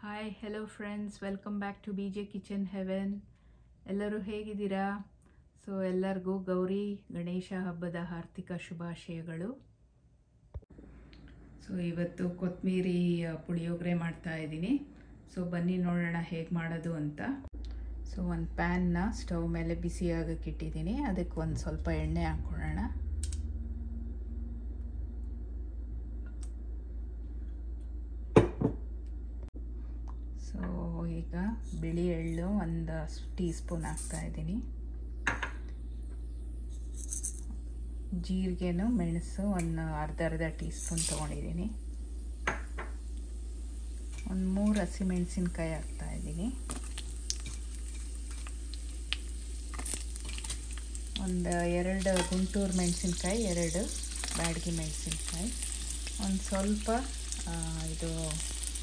Hi hello friends, welcome back to BJ kitchen heaven. ಎಲ್ಲರೂ ಹೇಗಿದ್ದೀರಾ? So ಎಲ್ಲರಿಗೂ ಗೌರಿ ಗಣೇಶ ಹಬ್ಬದ ಹಾರ್ದಿಕ ಶುಭಾಶಯಗಳು. ಸೊ ಇವತ್ತು ಕೊತ್ತಂಬರಿ ಪುಳಿಯೋಗರೆ ಮಾಡ್ತಾ ಇದ್ದೀನಿ. ಸೊ ಬನ್ನಿ ನೋಡೋಣ ಹೇಗೆ ಮಾಡೋದು ಅಂತ. ಸೊ ಒಂದು ಪ್ಯಾನ್ನ ಸ್ಟವ್ ಮೇಲೆ ಬಿಸಿಯಾಗಕ್ಕೆ ಇಟ್ಟಿದ್ದೀನಿ. ಅದಕ್ಕೆ ಒಂದು ಸ್ವಲ್ಪ ಎಣ್ಣೆ ಹಾಕ್ಕೊಳ್ಳೋಣ. ಸೊ ಈಗ ಬಿಳಿ ಎಳ್ಳು ಒಂದು ಟೀ ಸ್ಪೂನ್ ಹಾಕ್ತಾ ಇದ್ದೀನಿ. ಜೀರಿಗೆನು ಮೆಣಸು ಒಂದು ಅರ್ಧ ಟೀ ಸ್ಪೂನ್ ತೊಗೊಂಡಿದ್ದೀನಿ. ಒಂದು 3 ಹಸಿಮೆಣಸಿನ್ಕಾಯಿ ಹಾಕ್ತಾ ಇದ್ದೀನಿ. ಒಂದು 2 ಗುಂಟೂರು ಮೆಣಸಿನ್ಕಾಯಿ, 2 ಬ್ಯಾಡಗಿ ಮೆಣಸಿನ್ಕಾಯಿ, ಒಂದು ಸ್ವಲ್ಪ ಇದು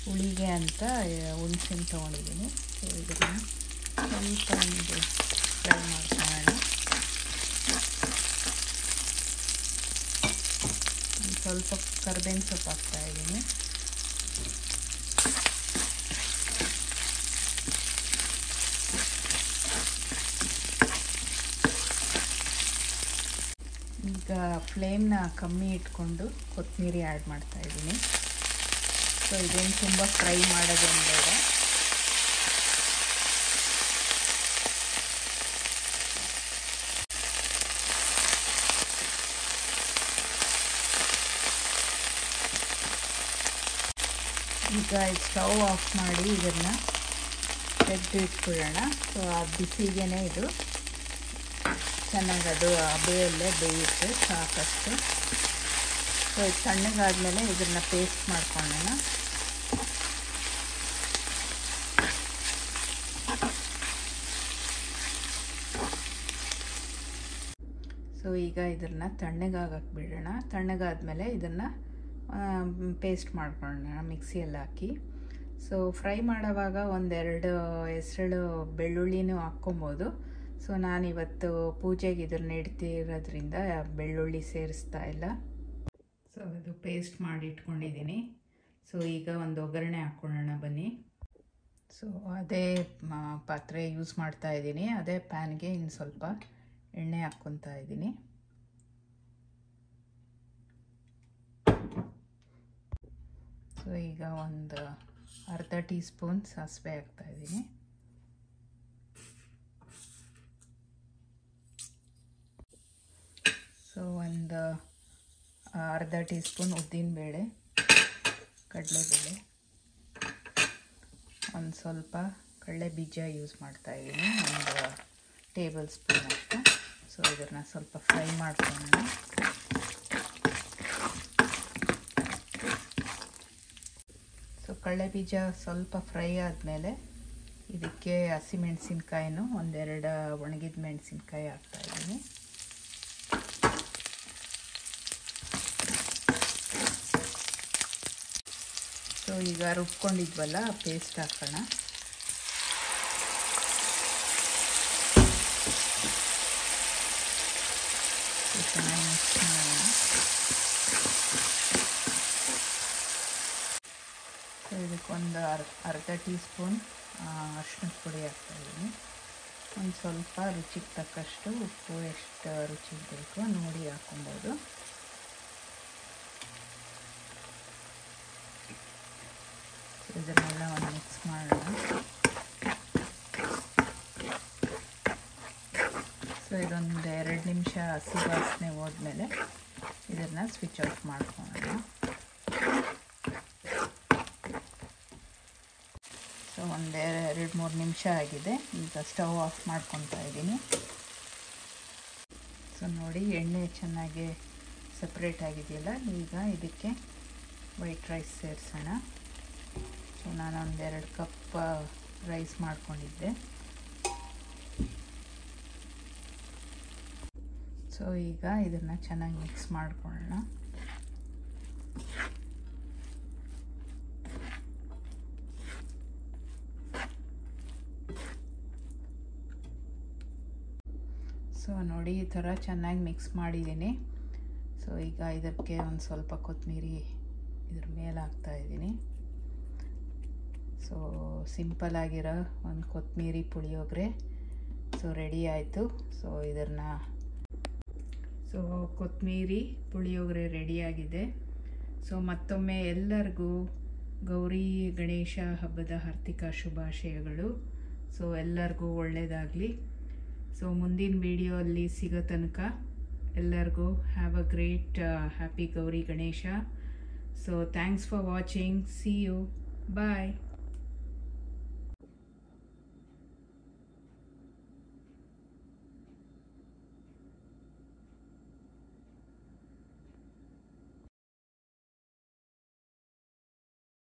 ಹುಳಿಗೆ ಅಂತ ಹುಣಸೆಹಣ್ಣು ತೊಗೊಂಡಿದ್ದೀನಿ. ಸೊ ಇದನ್ನು ಸ್ವಲ್ಪ ಒಂದು ಫ್ರೈ ಮಾಡ್ಕೊಳ್ಳೋಣ. ಒಂದು ಸ್ವಲ್ಪ ಕರ್ಬೇವಿನ ಸೊಪ್ಪು ಹಾಕ್ತಾಯಿದ್ದೀನಿ. ಈಗ ಫ್ಲೇಮ್ನ ಕಮ್ಮಿ ಇಟ್ಕೊಂಡು ಕೊತ್ತಂಬರಿ ಆ್ಯಡ್ ಮಾಡ್ತಾಯಿದ್ದೀನಿ. ಸೊ ಇದೇನು ತುಂಬ ಫ್ರೈ ಮಾಡೋದೇನು ಬೇಡ. ಈಗ ಸ್ಟವ್ ಆಫ್ ಮಾಡಿ ಇದನ್ನು ತೆಗೆದು ಇಟ್ಕೊಳ್ಳೋಣ. ಸೊ ಆ ಬಿಸಿಗೆ ಇದು ಚೆನ್ನಾಗಿ ಅದು ಹಬೆಯಲ್ಲೇ ಬೇಯುತ್ತೆ ಸಾಕಷ್ಟು. ಸೊ ಇದು ತಣ್ಣಗಾದ್ಮೇಲೆ ಇದನ್ನು ಪೇಸ್ಟ್ ಮಾಡ್ಕೊಳ್ಳೋಣ. ಸೊ ಈಗ ಇದನ್ನು ತಣ್ಣಗಾಗಕ್ಕೆ ಬಿಡೋಣ. ತಣ್ಣಗಾದ್ಮೇಲೆ ಇದನ್ನು ಪೇಸ್ಟ್ ಮಾಡ್ಕೊಳ್ಳೋಣ ಮಿಕ್ಸಿಯಲ್ಲಿ ಹಾಕಿ. ಸೊ ಫ್ರೈ ಮಾಡೋವಾಗ 1-2 ಹೆಸರು ಬೆಳ್ಳುಳ್ಳಿನೂ ಹಾಕ್ಕೊಬೋದು. ಸೊ ನಾನಿವತ್ತು ಪೂಜೆಗೆ ಇದನ್ನು ಇಡ್ತಿರೋದ್ರಿಂದ ಬೆಳ್ಳುಳ್ಳಿ ಸೇರಿಸ್ತಾ ಇಲ್ಲ. ಸೊ ಅದು ಪೇಸ್ಟ್ ಮಾಡಿ ಇಟ್ಕೊಂಡಿದ್ದೀನಿ. ಸೊ ಈಗ ಒಂದು ಒಗ್ಗರಣೆ ಹಾಕ್ಕೊಳ್ಳೋಣ ಬನ್ನಿ. ಸೊ ಅದೇ ಪಾತ್ರೆ ಯೂಸ್ ಮಾಡ್ತಾ ಇದ್ದೀನಿ. ಅದೇ ಪ್ಯಾನ್ಗೆ ಇನ್ನು ಸ್ವಲ್ಪ ಎಣ್ಣೆ ಹಾಕ್ಕೊತಾ ಇದ್ದೀನಿ. ಸೊ ಈಗ ಒಂದು ಅರ್ಧ ಟೀ ಸ್ಪೂನ್ ಸಾಸಿವೆ ಹಾಕ್ತಾಯಿದ್ದೀನಿ. ಸೊ ಒಂದು ಅರ್ಧ ಟೀ ಸ್ಪೂನ್ ಉದ್ದಿನಬೇಳೆ, ಕಡಲೆಬೇಳೆ, ಒಂದು ಸ್ವಲ್ಪ ಕಡಲೆ ಬೀಜ ಯೂಸ್ ಮಾಡ್ತಾಯಿದ್ದೀನಿ, ಒಂದು ಟೇಬಲ್ ಸ್ಪೂನ್ ಅಷ್ಟು. ಸೊ ಇದನ್ನು ಸ್ವಲ್ಪ ಫ್ರೈ ಮಾಡ್ಕೊಳ್ಳೋಣ. ಸೊ ಕಡಲೆ ಬೀಜ ಸ್ವಲ್ಪ ಫ್ರೈ ಆದಮೇಲೆ ಇದಕ್ಕೆ ಹಸಿಮೆಣಸಿನ್ಕಾಯಿನೂ 1-2 ಒಣಗಿದ ಮೆಣಸಿನ್ಕಾಯಿ ಹಾಕ್ತಾಯಿದ್ದೀನಿ. ಸೊ ಈಗ ರುಬ್ಕೊಂಡಿದ್ವಲ್ಲ ಪೇಸ್ಟ್ ಹಾಕೋಣ. ಚೆನ್ನಾಗಿ ಮಿಕ್ಸ್ ಮಾಡೋಣ. ಸೊ ಇದಕ್ಕೊಂದು ಅರ್ಧ ಟೀ ಸ್ಪೂನ್ ಅರಿಶಿಣದ ಪುಡಿ ಹಾಕ್ತಾಯಿದ್ದೀನಿ. ಒಂದು ಸ್ವಲ್ಪ ರುಚಿಗೆ ತಕ್ಕಷ್ಟು ಉಪ್ಪು, ಎಷ್ಟು ರುಚಿಗೆ ಬೇಕು ನೋಡಿ ಹಾಕ್ಕೊಬೋದು. ಇದನ್ನೆಲ್ಲ ಒಂದು ಮಿಕ್ಸ್ ಮಾಡೋಣ. ಸೊ ಇದೊಂದು 2 ನಿಮಿಷ ಹಸಿ ವಾಸನೆ ಹೋದ್ಮೇಲೆ ಇದನ್ನು ಸ್ವಿಚ್ ಆಫ್ ಮಾಡ್ಕೊಳ್ಳೋಣ. ಸೊ ಒಂದು 2-3 ನಿಮಿಷ ಆಗಿದೆ. ಈಗ ಸ್ಟವ್ ಆಫ್ ಮಾಡ್ಕೊತಾ ಇದ್ದೀನಿ. ಸೊ ನೋಡಿ ಎಣ್ಣೆ ಚೆನ್ನಾಗಿ ಸಪ್ರೇಟ್ ಆಗಿದೆಯಲ್ಲ. ಈಗ ಇದಕ್ಕೆ ವೈಟ್ ರೈಸ್ ಸೇರಿಸೋಣ. ಸೊ ನಾನೊಂದು 2 ಕಪ್ ರೈಸ್ ಮಾಡ್ಕೊಂಡಿದ್ದೆ. ಸೊ ಈಗ ಇದನ್ನು ಚೆನ್ನಾಗಿ ಮಿಕ್ಸ್ ಮಾಡ್ಕೊಳ್ಳೋಣ. ಸೊ ನೋಡಿ ಈ ಥರ ಚೆನ್ನಾಗಿ ಮಿಕ್ಸ್ ಮಾಡಿದ್ದೀನಿ. ಸೊ ಈಗ ಇದಕ್ಕೆ ಒಂದು ಸ್ವಲ್ಪ ಕೊತ್ತಂಬರಿ ಇದ್ರ ಮೇಲೆ ಹಾಕ್ತಾಯಿದ್ದೀನಿ. ಸೊ ಸಿಂಪಲ್ ಆಗಿರೋ ಒಂದು ಕೊತ್ತಂಬರಿ ಪುಳಿಯೋಗರೆ ಸೊ ರೆಡಿ ಆಯಿತು. ಸೊ ಇದನ್ನು ಸೊ ಕೊತ್ತಂಬರಿ ಪುಳಿಯೋಗರೆ ರೆಡಿಯಾಗಿದೆ. ಸೊ ಮತ್ತೊಮ್ಮೆ ಎಲ್ಲರಿಗೂ ಗೌರಿ ಗಣೇಶ ಹಬ್ಬದ ಹಾರ್ದಿಕ ಶುಭಾಶಯಗಳು. ಸೊ ಎಲ್ಲರಿಗೂ ಒಳ್ಳೆಯದಾಗಲಿ. ಸೊ ಮುಂದಿನ ವಿಡಿಯೋ ಅಲ್ಲಿ ಸಿಗೋ ತನಕ ಎಲ್ಲರಿಗೂ have a great happy Gauri Ganesha. So thanks for watching. See you. Bye.